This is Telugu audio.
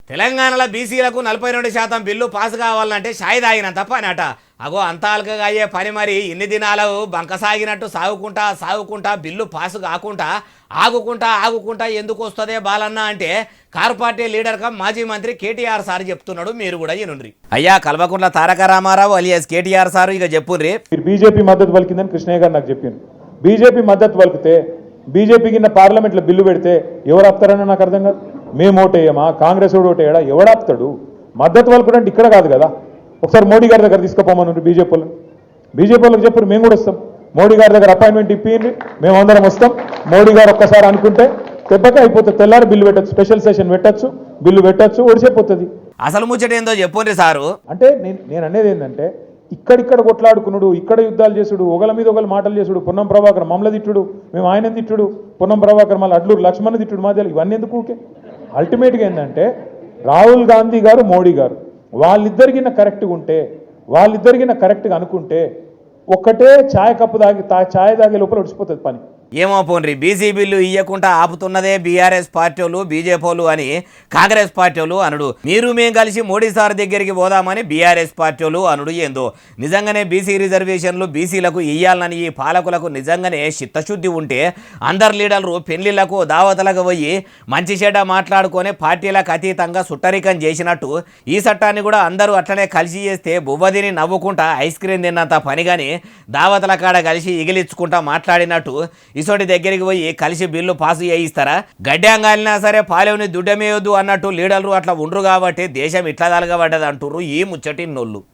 తెలంగాణలో బీసీలకు 42% బిల్లు పాస్ కావాలంటే షాయి తాగినంత పని అట. అగో అంత అల్కగా అయ్యే పని మరి ఇన్ని దినాలు బంకసాగినట్టు సాగుకుంటా బిల్లు పాస్ కాకుండా ఆగుకుంటా ఎందుకు వస్తుందే బాలన్న అంటే కారు పార్టీ లీడర్ గా మాజీ మంత్రి కేటీఆర్ సార్ చెప్తున్నాడు. మీరు కూడా వినుండ్రి. అయ్యా కల్వకుంట్ల తారక రామారావు అలియాస్ కేటీఆర్ సార్ ఇక చెప్పుర్రి. బీజేపీ మద్దతు పలికిందని కృష్ణయ్య గారు నాకు చెప్పింది. బీజేపీ మద్దతు పలికితే బీజేపీ కింద పార్లమెంట్లో బిల్లు పెడితే ఎవరు ఆపుతారని నాకు అర్థం కాదు. మేము ఓటేయమా, కాంగ్రెస్ ఓటు ఓటేయడా, ఎవడాపుతాడు? మద్దతు పలుకుడంటే ఇక్కడ కాదు కదా. ఒకసారి మోడీ గారి దగ్గర తీసుకుపోమని బీజేపీ వాళ్ళకి చెప్పారు, మేము కూడా వస్తాం. మోడీ గారి దగ్గర అపాయింట్మెంట్ ఇప్పింది, మేము అందరం వస్తాం. మోడీ గారు ఒక్కసారి అనుకుంటే దెబ్బకే అయిపోతుంది. తెల్లారి బిల్లు పెట్టచ్చు, స్పెషల్ సెషన్ పెట్టచ్చు, బిల్లు పెట్టచ్చు, ఒడిసిపోతుంది. అసలు ముచ్చట ఏందో చెప్పుండ్రి సారు. అంటే నేను అనేది ఏంటంటే ఇక్కడిక్కడ కొట్లాడుకున్నాడు, ఇక్కడ యుద్ధాలు చేసుడు, ఒకళ్ళ మీద ఒకళ్ళు మాటలు చేసుడు, పొన్నం ప్రభాకర్ మమ్మల్ని తిట్టుడు, మేము ఆయన తిట్టుడు, పొన్నం ప్రభాకర్ మళ్ళీ అడ్లూరు లక్ష్మణ్ తిట్టుడు, మాధ్యాలు ఇవన్నీ ఎందుకు ఊకే? అల్టిమేట్గా ఏంటంటే రాహుల్ గాంధీ గారు, మోడీ గారు వాళ్ళిద్దరికిన కరెక్ట్గా ఉంటే, వాళ్ళిద్దరికిన కరెక్ట్గా అనుకుంటే ఒక్కటే ఛాయ్ కప్పు ఛాయ్ తాగే లోపల ఒడిచిపోతుంది పని. ఏమో పోన్రి, బీసీ బిల్లు ఇయ్యకుండా ఆపుతున్నదే బీఆర్ఎస్ పార్టీలు బీజేపీలు అని కాంగ్రెస్ పార్టీలు అనుడు. మీరు మేము కలిసి మోడీ సార్ దగ్గరికి పోదామని బీఆర్ఎస్ పార్టీలు అనుడు. ఏందో నిజంగానే బీసీ రిజర్వేషన్లు బీసీలకు ఇయ్యాలని ఈ పాలకులకు నిజంగానే చిత్తశుద్ధి ఉంటే అందరు లీడర్లు పెళ్లిళ్లకు దావతలకు పోయి మంచి చెడ్డ మాట్లాడుకొని పార్టీలకు అతీతంగా సుట్టరికం చేసినట్టు ఈ చట్టాన్ని కూడా అందరూ అట్లనే కలిసి చేస్తే బువ్వదిని నవ్వుకుంటా ఐస్ క్రీమ్ తిన్నంత పని కానీ దావతల కాడ కలిసి ఇగిలించుకుంటా మాట్లాడినట్టు ఇసోటి దగ్గరికి పోయి కలిసి బిల్లు పాసు చేయిస్తారా? గడ్డంగాలినా సరే పాలెవని దుడ్డమేయొద్దు అన్నట్టు లీడర్లు అట్లా ఉండరు కాబట్టి దేశం ఇట్లా తలగబడ్డది అంటుర్రు ఈ ముచ్చటి నోళ్ళు.